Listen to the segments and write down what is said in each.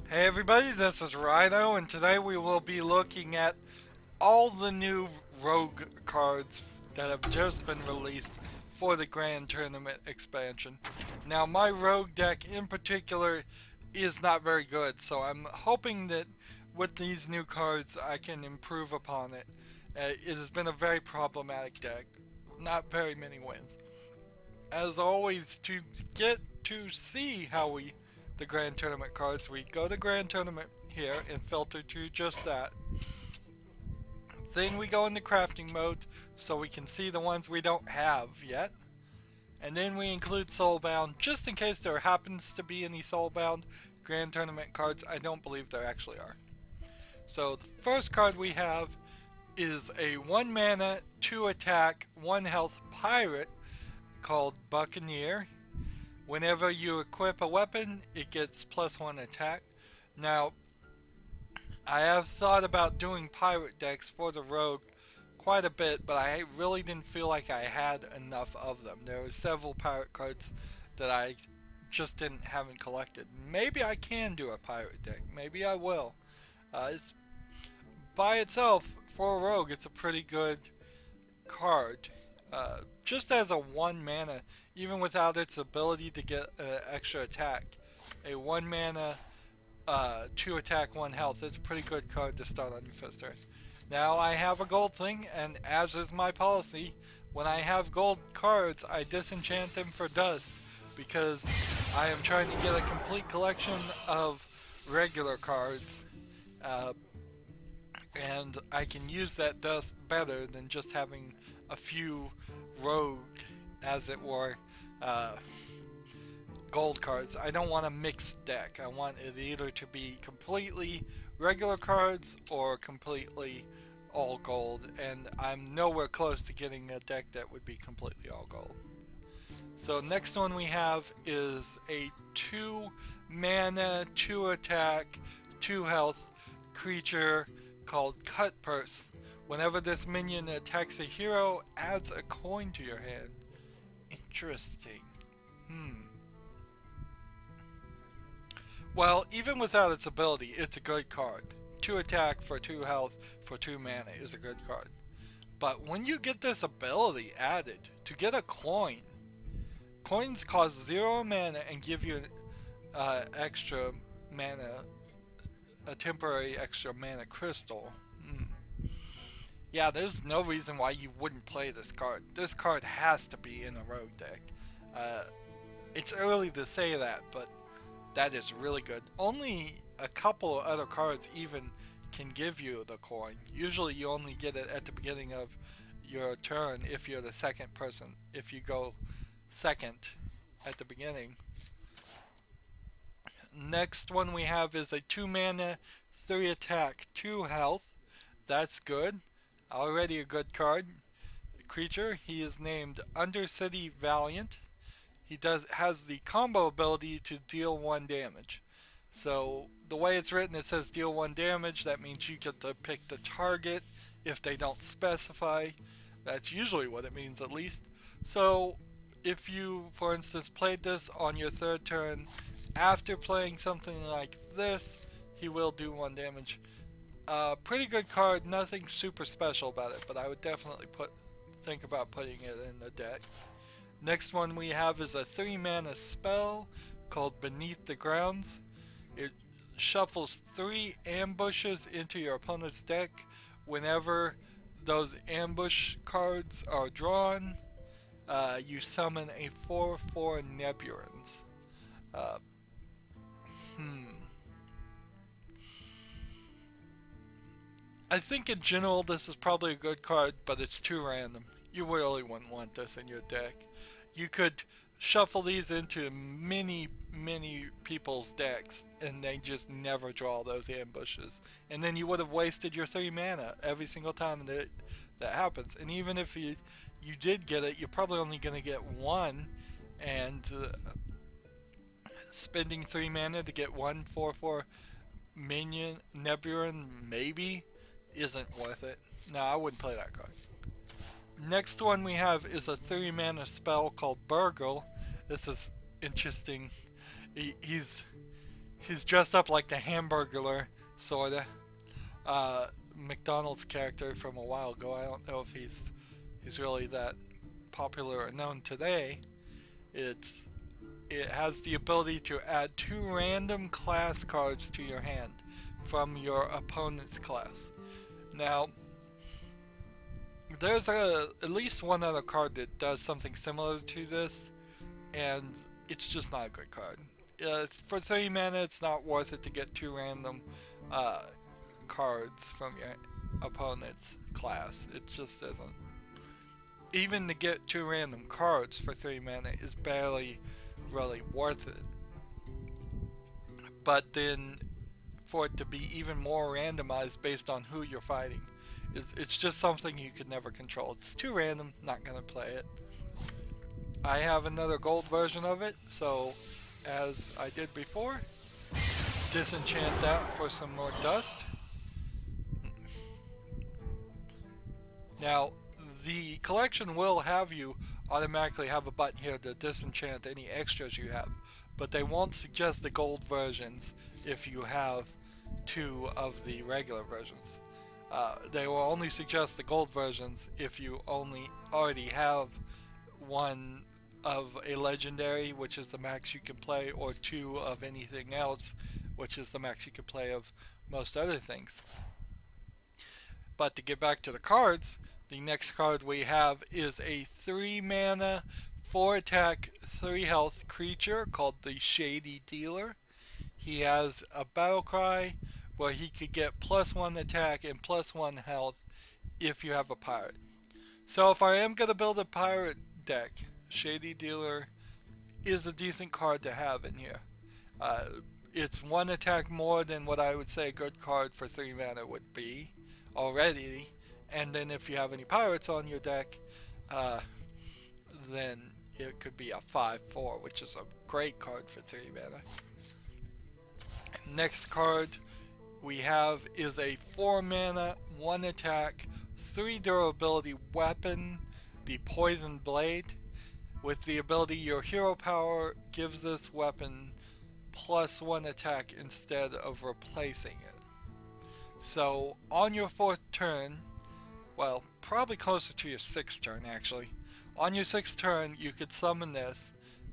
Hey everybody, this is Rydo, and today we will be looking at all the new rogue cards that have just been released for the Grand Tournament expansion. Now, my rogue deck in particular is not very good, so I'm hoping that with these new cards I can improve upon it. It has been a very problematic deck, not very many wins. As always, to get to see how the Grand Tournament cards, we go to Grand Tournament here and filter to just that. Then we go into crafting mode so we can see the ones we don't have yet. And then we include Soulbound just in case there happens to be any Soulbound Grand Tournament cards. I don't believe there actually are. So the first card we have is a 1 mana, 2 attack, 1 health pirate called Buccaneer. Whenever you equip a weapon, it gets +1 attack. Now, I have thought about doing pirate decks for the rogue quite a bit, but I really didn't feel like I had enough of them. There were several pirate cards that I just haven't collected. Maybe I can do a pirate deck. Maybe I will. It's by itself for a rogue. It's a pretty good card. Just as a 1 mana, even without its ability to get extra attack, a 1 mana, 2 attack, 1 health is a pretty good card to start on your first turn. Now I have a gold thing, and as is my policy, when I have gold cards, I disenchant them for dust because I am trying to get a complete collection of regular cards. Uh, and I can use that dust better than just having a few rogue, as it were, uh, gold cards. I don't want a mixed deck. I want it either to be completely regular cards or completely all gold, and I'm nowhere close to getting a deck that would be completely all gold. So next one we have is a 2 mana, 2 attack, 2 health creature called Cut Purse. Whenever this minion attacks a hero, adds a coin to your hand. Interesting. Well, even without its ability, it's a good card. 2 attack for 2 health for 2 mana is a good card. But when you get this ability added, to get a coin, coins cost 0 mana and give you extra mana, a temporary extra mana crystal. Yeah, there's no reason why you wouldn't play this card. This card has to be in a rogue deck. Uh, it's early to say that, but that is really good. Only a couple of other cards even can give you the coin. Usually you only get it at the beginning of your turn if you're the second person. If you go second at the beginning. Next one we have is a 2 mana, 3 attack, 2 health. That's good. Already a good card. Creature, he is named Undercity Valiant. He has the combo ability to deal 1 damage. So the way it's written, it says deal 1 damage. That means you get to pick the target if they don't specify. That's usually what it means, at least. So if you, for instance, played this on your 3rd turn, after playing something like this, he will do 1 damage. Pretty good card, nothing super special about it, but I would definitely think about putting it in the deck. Next one we have is a 3 mana spell called Beneath the Grounds. It shuffles 3 ambushes into your opponent's deck. Whenever those ambush cards are drawn, you summon a 4/4 Nebulans. Uh, I think in general this is probably a good card, but it's too random. You really wouldn't want this in your deck. You could shuffle these into many people's decks and they just never draw those ambushes. And then you would have wasted your 3 mana every single time that happens. And even if you did get it, you're probably only going to get 1, and spending 3 mana to get 1 4/4 minion Nebulan maybe isn't worth it. No, I wouldn't play that card. Next one we have is a 3 mana spell called Burgle. This is interesting. He's He's dressed up like the Hamburglar, sorta. McDonald's character from a while ago. I don't know if he's really that popular or known today. It's it has the ability to add 2 random class cards to your hand from your opponent's class. Now, there's at least one other card that does something similar to this, and it's just not a good card. For 3 mana, it's not worth it to get 2 random uh, cards from your opponent's class. It just isn't. Even to get 2 random cards for 3 mana is barely really worth it. But then for it to be even more randomized based on who you're fighting, it's just something you could never control. It's too random, not gonna play it. I have another gold version of it, so as I did before, disenchant that for some more dust. Now, the collection will have you automatically have a button here to disenchant any extras you have, but they won't suggest the gold versions if you have 2 of the regular versions. They will only suggest the gold versions if you only already have 1 of a legendary, which is the max you can play, or 2 of anything else, which is the max you can play of most other things. But to get back to the cards, the next card we have is a 3 mana, 4 attack, 3 health creature called the Shady Dealer. He has a battle cry where he could get +1 attack and +1 health if you have a pirate. So if I am going to build a pirate deck, Shady Dealer is a decent card to have in here. Uh, it's 1 attack more than what I would say a good card for 3 mana would be already. And then if you have any pirates on your deck, uh, then it could be a 5/4, which is a great card for 3 mana. Next card we have is a 4 mana, 1 attack, 3 durability weapon, the Poison Blade. With the ability your hero power gives this weapon +1 attack instead of replacing it. So on your 4th turn, well, probably closer to your 6th turn actually. On your 6th turn, you could summon this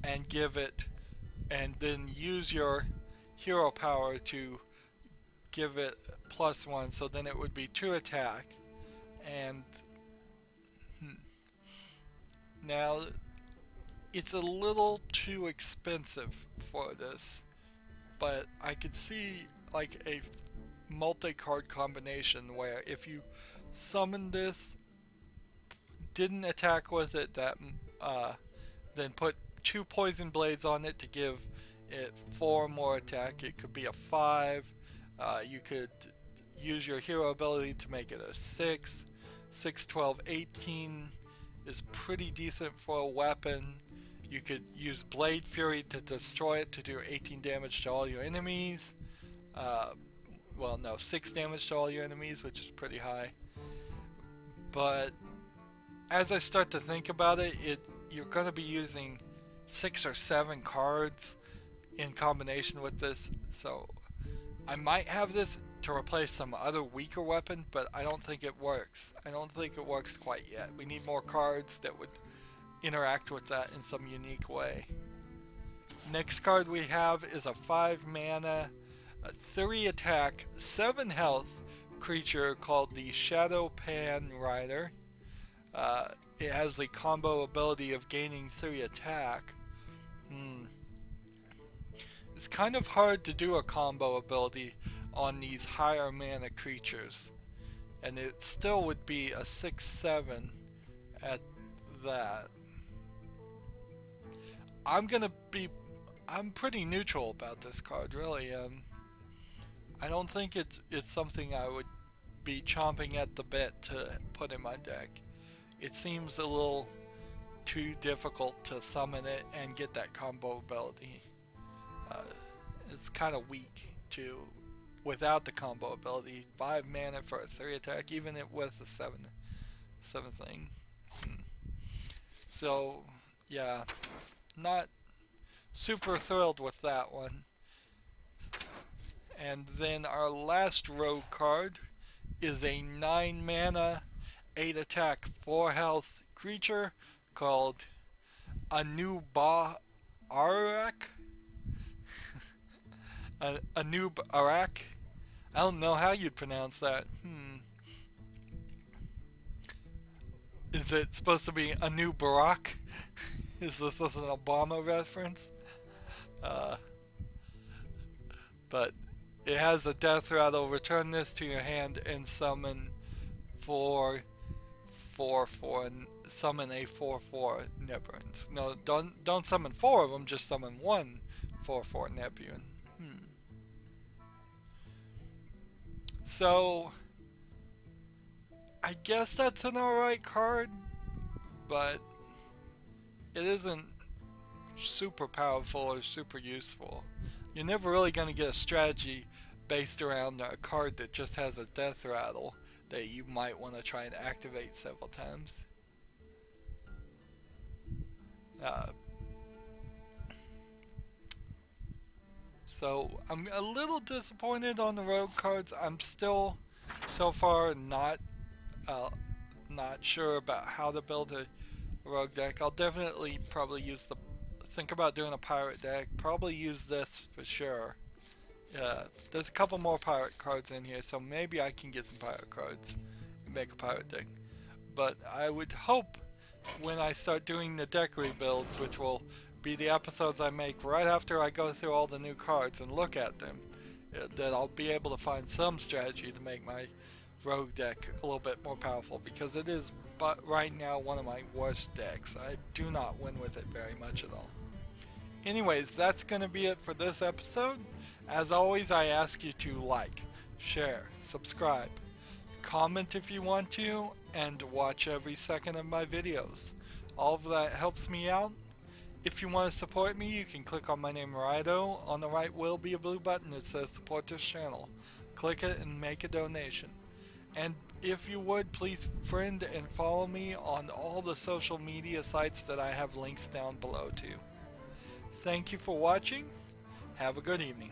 and give it, and then use your hero power to give it +1, so then it would be 2 attack. And now it's a little too expensive for this, but I could see like a multi-card combination where if you summon this, didn't attack with it, that then put 2 poison blades on it to give it 4 more attack. It could be a 5. You could use your hero ability to make it a 6. 6, 12, 18 is pretty decent for a weapon. You could use Blade Fury to destroy it to do 18 damage to all your enemies. Well, no, 6 damage to all your enemies, which is pretty high. But as I start to think about it, you're going to be using 6 or 7 cards in combination with this. So I might have this to replace some other weaker weapon, but I don't think it works. I don't think it works quite yet. We need more cards that would interact with that in some unique way. Next card we have is a 5 mana, 3 attack, 7 health creature called the Shadow Pan Rider. It has the combo ability of gaining 3 attack. It's kind of hard to do a combo ability on these higher mana creatures, and it still would be a 6/7 at that. I'm pretty neutral about this card, really. I don't think it's something I would be chomping at the bit to put in my deck. It seems a little too difficult to summon it and get that combo ability. It's kind of weak too, without the combo ability. 5 mana for a 3 attack, even with a 7 thing. So yeah, not super thrilled with that one. And then our last rogue card is a 9 mana, 8 attack, 4 health creature called Anub Arak. Anub Arak. I don't know how you'd pronounce that. Is it supposed to be Anu Barack? Is this an Obama reference? Uh, but it has a death rattle. Return this to your hand and summon 4/4/4 and summon a 4/4 Nebuans. No, don't summon 4 of them. Just summon one 4/4 Nebuan. So I guess that's an alright card, but it isn't super powerful or super useful. You're never really going to get a strategy based around a card that just has a death rattle that you might want to try and activate several times. So I'm a little disappointed on the rogue cards. I'm still so far not sure about how to build a rogue deck. I'll definitely probably think about doing a pirate deck. Probably use this for sure. There's a couple more pirate cards in here, so maybe I can get some pirate cards and make a pirate deck. But I would hope when I start doing the deck rebuilds, which will be the episodes I make right after I go through all the new cards and look at them, that I'll be able to find some strategy to make my rogue deck a little bit more powerful, because it is right now one of my worst decks. I do not win with it very much at all. Anyways, that's going to be it for this episode. As always, I ask you to like, share, subscribe, comment if you want to, and watch every second of my videos. All of that helps me out. If you want to support me, you can click on my name, Rydo. On the right will be a blue button that says support this channel. Click it and make a donation. And if you would, please friend and follow me on all the social media sites that I have links down below to. Thank you for watching. Have a good evening.